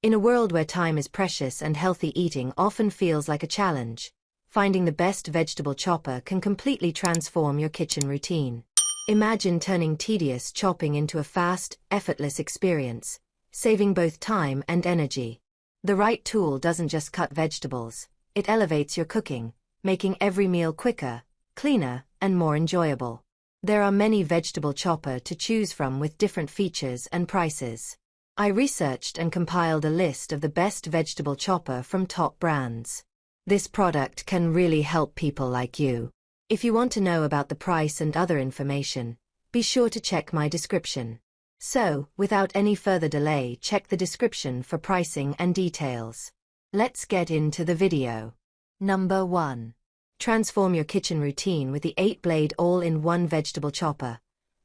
In a world where time is precious and healthy eating often feels like a challenge, finding the best vegetable chopper can completely transform your kitchen routine. Imagine turning tedious chopping into a fast, effortless experience, saving both time and energy. The right tool doesn't just cut vegetables, it elevates your cooking, making every meal quicker, cleaner, and more enjoyable. There are many vegetable chopper to choose from with different features and prices. I researched and compiled a list of the best vegetable chopper from top brands. This product can really help people like you. If you want to know about the price and other information, be sure to check my description. So, without any further delay, check the description for pricing and details. Let's get into the video. Number 1. Transform your kitchen routine with the 8-blade all-in-one vegetable chopper.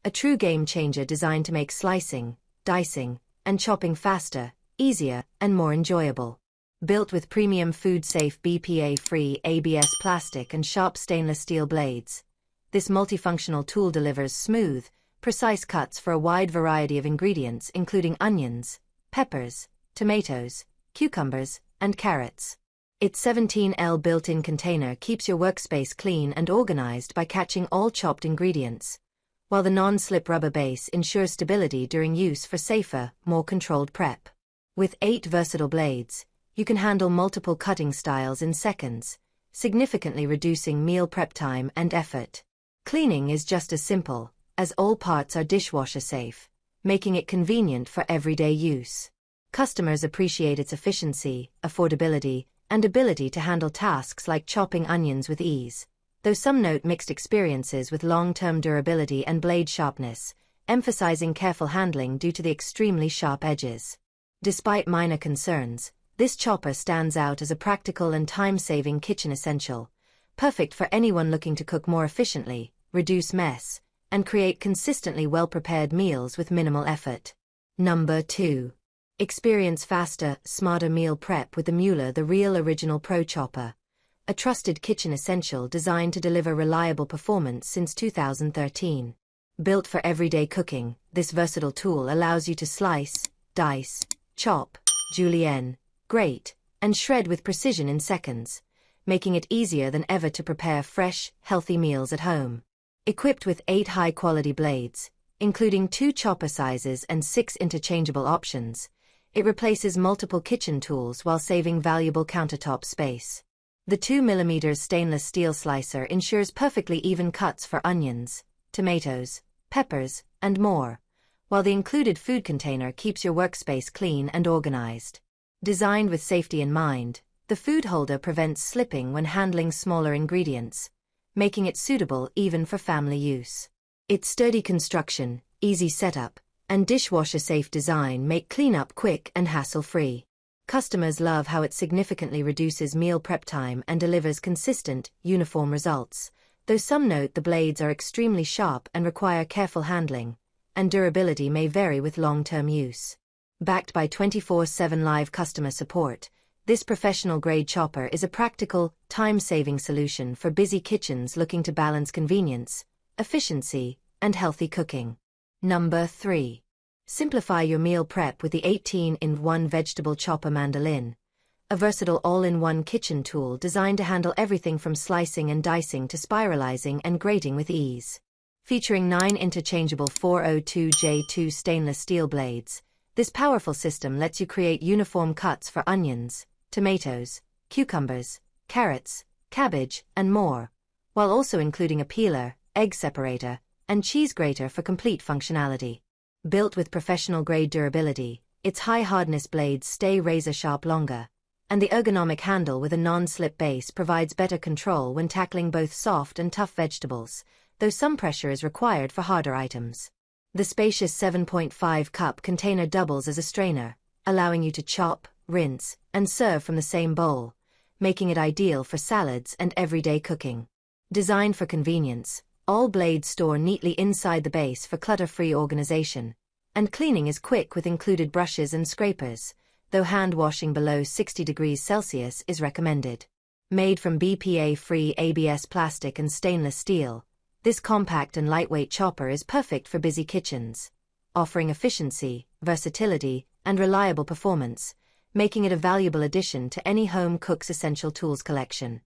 A true game changer designed to make slicing, dicing, and chopping faster, easier, and more enjoyable. Built with premium food-safe BPA-free ABS plastic and sharp stainless steel blades, this multifunctional tool delivers smooth, precise cuts for a wide variety of ingredients including onions, peppers, tomatoes, cucumbers, and carrots. Its 17L built-in container keeps your workspace clean and organized by catching all chopped ingredients, while the non-slip rubber base ensures stability during use for safer, more controlled prep. With 8 versatile blades, you can handle multiple cutting styles in seconds, significantly reducing meal prep time and effort. Cleaning is just as simple, as all parts are dishwasher safe, making it convenient for everyday use. Customers appreciate its efficiency, affordability, and ability to handle tasks like chopping onions with ease, though some note mixed experiences with long-term durability and blade sharpness, emphasizing careful handling due to the extremely sharp edges. Despite minor concerns, this chopper stands out as a practical and time-saving kitchen essential, perfect for anyone looking to cook more efficiently, reduce mess, and create consistently well-prepared meals with minimal effort. Number 2. Experience faster, smarter meal prep with the Mueller The Real Original Pro Chopper, a trusted kitchen essential designed to deliver reliable performance since 2013. Built for everyday cooking, this versatile tool allows you to slice, dice, chop, julienne, grate, and shred with precision in seconds, making it easier than ever to prepare fresh, healthy meals at home. Equipped with 8 high-quality blades, including 2 chopper sizes and 6 interchangeable options, it replaces multiple kitchen tools while saving valuable countertop space. The 2mm stainless steel slicer ensures perfectly even cuts for onions, tomatoes, peppers, and more, while the included food container keeps your workspace clean and organized. Designed with safety in mind, the food holder prevents slipping when handling smaller ingredients, making it suitable even for family use. Its sturdy construction, easy setup, and dishwasher-safe design make cleanup quick and hassle-free. Customers love how it significantly reduces meal prep time and delivers consistent, uniform results, though some note the blades are extremely sharp and require careful handling, and durability may vary with long-term use. Backed by 24/7 live customer support, this professional-grade chopper is a practical, time-saving solution for busy kitchens looking to balance convenience, efficiency, and healthy cooking. Number 3. Simplify your meal prep with the 18-in-1 vegetable chopper Mandoline, a versatile all-in-one kitchen tool designed to handle everything from slicing and dicing to spiralizing and grating with ease. Featuring 9 interchangeable 402J2 stainless steel blades, this powerful system lets you create uniform cuts for onions, tomatoes, cucumbers, carrots, cabbage, and more, while also including a peeler, egg separator, and cheese grater for complete functionality. Built with professional-grade durability, its high-hardness blades stay razor-sharp longer, and the ergonomic handle with a non-slip base provides better control when tackling both soft and tough vegetables, though some pressure is required for harder items. The spacious 7.5 cup container doubles as a strainer, allowing you to chop, rinse, and serve from the same bowl, making it ideal for salads and everyday cooking. Designed for convenience, all blades store neatly inside the base for clutter-free organization, and cleaning is quick with included brushes and scrapers, though hand washing below 60 degrees Celsius is recommended. Made from BPA-free ABS plastic and stainless steel, this compact and lightweight chopper is perfect for busy kitchens, offering efficiency, versatility, and reliable performance, making it a valuable addition to any home cook's essential tools collection.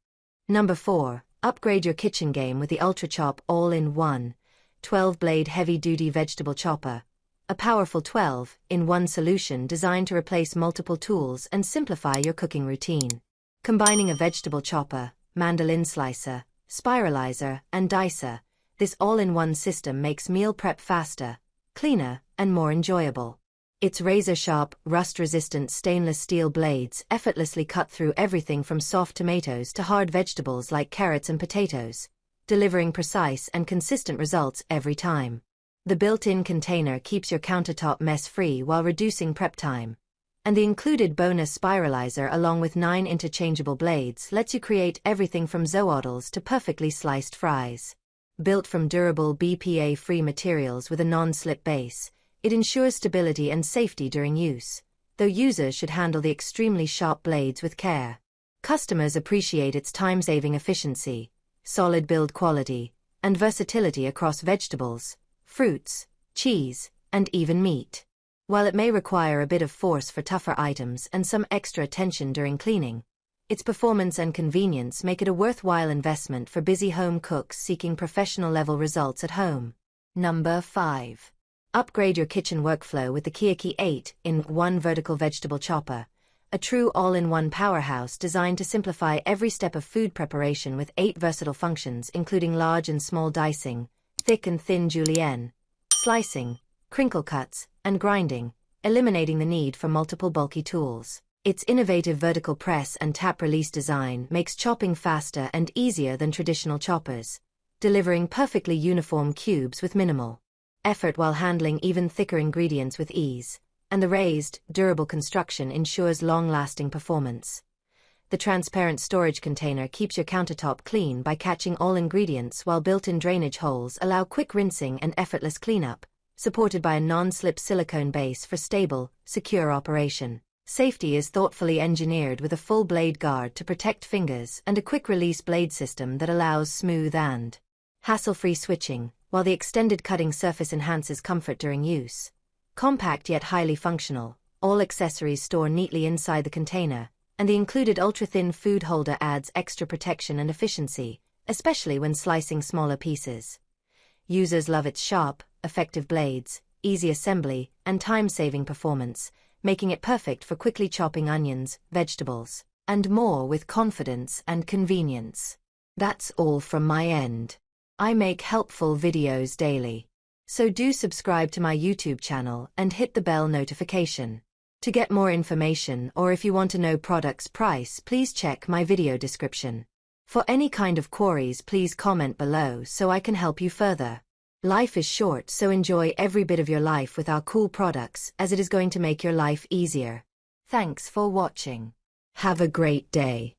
Number 4. Upgrade your kitchen game with the UltraChop all-in-one 12-blade heavy-duty vegetable chopper. A powerful 12-in-1 solution designed to replace multiple tools and simplify your cooking routine. Combining a vegetable chopper, mandoline slicer, spiralizer, and dicer, this all-in-one system makes meal prep faster, cleaner, and more enjoyable. Its razor-sharp, rust-resistant stainless steel blades effortlessly cut through everything from soft tomatoes to hard vegetables like carrots and potatoes, delivering precise and consistent results every time. The built-in container keeps your countertop mess-free while reducing prep time. And the included bonus spiralizer along with 9 interchangeable blades lets you create everything from zoodles to perfectly sliced fries. Built from durable BPA-free materials with a non-slip base, it ensures stability and safety during use, though users should handle the extremely sharp blades with care. Customers appreciate its time-saving efficiency, solid build quality, and versatility across vegetables, fruits, cheese, and even meat. While it may require a bit of force for tougher items and some extra attention during cleaning, its performance and convenience make it a worthwhile investment for busy home cooks seeking professional-level results at home. Number 5. Upgrade your kitchen workflow with the KEOUKE 8-in-1 vertical vegetable chopper, a true all-in-one powerhouse designed to simplify every step of food preparation with 8 versatile functions including large and small dicing, thick and thin julienne, slicing, crinkle cuts, and grinding, eliminating the need for multiple bulky tools. Its innovative vertical press and tap release design makes chopping faster and easier than traditional choppers, delivering perfectly uniform cubes with minimal effort while handling even thicker ingredients with ease, and the raised, durable construction ensures long-lasting performance. The transparent storage container keeps your countertop clean by catching all ingredients while built-in drainage holes allow quick rinsing and effortless cleanup, supported by a non-slip silicone base for stable, secure operation. Safety is thoughtfully engineered with a full blade guard to protect fingers and a quick-release blade system that allows smooth and hassle-free switching, while the extended cutting surface enhances comfort during use. Compact yet highly functional, all accessories store neatly inside the container, and the included ultra-thin food holder adds extra protection and efficiency, especially when slicing smaller pieces. Users love its sharp, effective blades, easy assembly, and time-saving performance, making it perfect for quickly chopping onions, vegetables, and more with confidence and convenience. That's all from my end. I make helpful videos daily. So do subscribe to my YouTube channel and hit the bell notification. To get more information or if you want to know product's price, please check my video description. For any kind of queries, please comment below so I can help you further. Life is short, so enjoy every bit of your life with our cool products, as it is going to make your life easier. Thanks for watching. Have a great day.